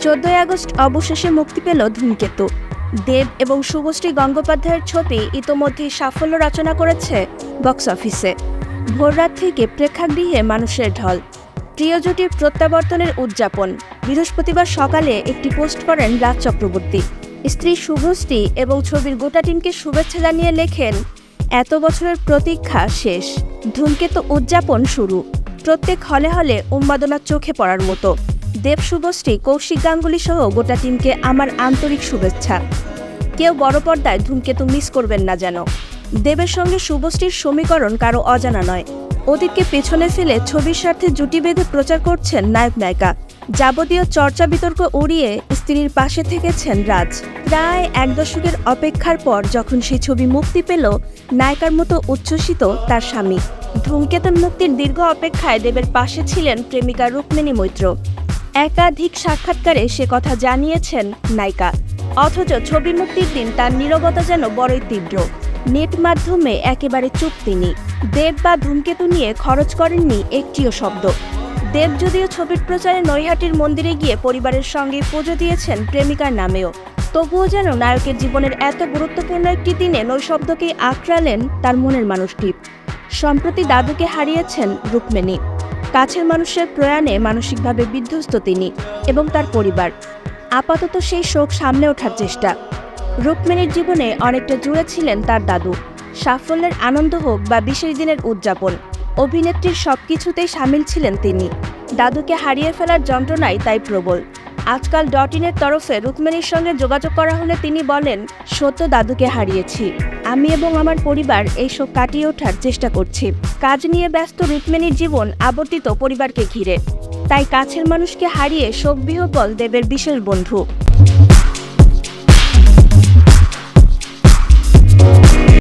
14 August অবশেষে মুক্তি পেল ধূমকেতু। দেব এবং শুভশ্রী গঙ্গোপাধ্যায়ের ছবি ইতোমধ্যেই সাফল্য রচনা করেছে বক্স অফিসে। ভোররাত থেকে প্রেক্ষাগৃহে মানুষের ঢল। প্রিয় জুটির প্রত্যাবর্তনের উদযাপন। বৃহস্পতিবার সকালে একটি পোস্ট করেন রাজ চক্রবর্তী। স্ত্রী শুভশ্রী এবং ছবির গোটা টিমকে শুভেচ্ছা জানিয়ে লেখেন, এত বছরের প্রতীক্ষা শেষ, ধূমকেতু উদযাপন শুরু। প্রত্যেক হলে হলে উন্মাদনা চোখে পড়ার মতো। দেব, শুভশ্রী, কৌশিক গাঙ্গুলি সহ গোটা টিমকে আমার আন্তরিক শুভেচ্ছা। কেউ বড় পর্দায় ধূমকেতু মিস করবেন না যেন। দেবের সঙ্গে শুভশ্রীর সমীকরণ কারো অজানা নয়। অতীতকে পেছনে ফেলে ছবির স্বার্থে জুটি বেঁধে প্রচার করছেন নায়ক নায়িকা। যাবতীয় চর্চা বিতর্ক উড়িয়ে স্ত্রীর পাশে থেকেছেন রাজ। প্রায় 1 দশকের অপেক্ষার পর যখন সেই ছবি মুক্তি পেল, নায়িকার মতো উচ্ছ্বসিত তার স্বামী। ধূমকেতুর মুক্তির দীর্ঘ অপেক্ষায় দেবের পাশে ছিলেন প্রেমিকা রুক্মিণী মৈত্র। একাধিক সাক্ষাৎকারে সে কথা জানিয়েছেন নায়িকা। অথচ ছবি মুক্তির দিন তার নীরবতা যেন বড়ই তীব্র। নেট মাধ্যমে একেবারে চুপ তিনি। দেব বা ধূমকেতু নিয়ে খরচ করেননি একটিও শব্দ। দেব যদিও ছবির প্রচারে নৈহাটির মন্দিরে গিয়ে পরিবারের সঙ্গে পুজো দিয়েছেন প্রেমিকার নামেও, তবুও যেন নায়কের জীবনের এত গুরুত্বপূর্ণ একটি দিনে নৈশব্দকেই আঁকড়ালেন তার মনের মানুষটি। সম্প্রতি দাদুকে হারিয়েছেন রুক্মিণী। কাছের মানুষের প্রয়াণে মানসিকভাবে বিধ্বস্ত তিনি এবং তার পরিবার। আপাতত সেই শোক সামলে ওঠার চেষ্টা। রুক্মিণীর জীবনে অনেকটা জুড়ে ছিলেন তার দাদু। সাফল্যের আনন্দ হোক বা বিশেষ দিনের উদযাপন, অভিনেত্রীর সবকিছুতেই সামিল ছিলেন তিনি। দাদুকে হারিয়ে ফেলার যন্ত্রণাই তাই প্রবল। আজকাল .in-এর তরফে রুক্মিণীর সঙ্গে যোগাযোগ করা হলে তিনি বলেন, সত্য দাদুকে হারিয়েছি। আমি এবং আমার পরিবার এই শোক কাটিয়ে ওঠার চেষ্টা করছি। কাজ নিয়ে ব্যস্ত রুক্মিণীর জীবন আবর্তিত পরিবারকে ঘিরে। তাই কাছের মানুষকে হারিয়ে শোকবিহ্বল দেবের বিশেষ বন্ধু।